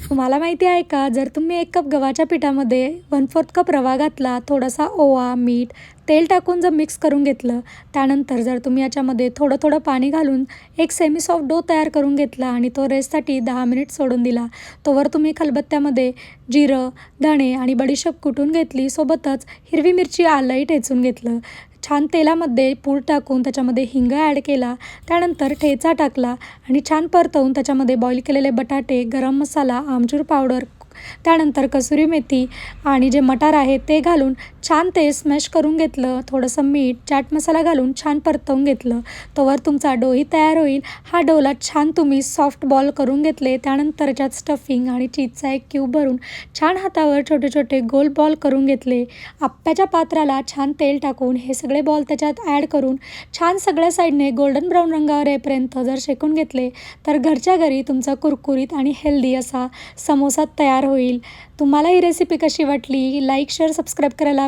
तुम्हाला माहिती आहे का, जर तुम्ही 1 कप गव्हाच्या पिठामध्ये 1/4 कप रवा घातला, थोडासा ओवा, मीठ, तेल टाकून जर मिक्स करून घेतलं, त्यानंतर जर तुम्ही याच्यामध्ये थोडं पाणी घालून एक सेमी सॉफ्ट डो तयार करून घेतला आणि तो रेस्टसाठी 10 मिनिट सोडून दिला. तोवर तुम्ही खलबत्त्यामध्ये जिरं, धणे आणि बडीशेप कुटून घेतली, सोबतच हिरवी मिरची, आलंही ठेचून घेतलं. छान तेलामध्ये पूड टाकून त्याच्यामध्ये हिंग ॲड केला, त्यानंतर ठेचा टाकला आणि छान परतवून त्याच्यामध्ये बॉईल केलेले बटाटे, गरम मसाला, आमचूर पावडर, त्यानंतर कसुरी मेथी आणि जे मटार आहे ते घालून छान ते स्मॅश करून घेतलं. थोडंसं मीठ, चाट मसाला घालून छान परतवून घेतलं. तोवर तुमचा डोही तयार होईल. हा डोला छान तुम्ही सॉफ्ट बॉल करून घेतले. त्यानंतर याच्यात स्टफिंग आणि चीजचा एक क्यूब भरून छान हातावर छोटे छोटे गोल बॉल करून घेतले. आप्प्याच्या पात्राला छान तेल टाकून हे सगळे बॉल त्याच्यात ॲड करून छान सगळ्या साईडने गोल्डन ब्राऊन रंगावर येईपर्यंत जर शेकून घेतले, तर घरच्या घरी तुमचा कुरकुरीत आणि हेल्दी असा समोसा तयार होईल. तुम्हाला ही रेसिपी कशी वाटली? लाईक, शेअर, सबस्क्राईब करायला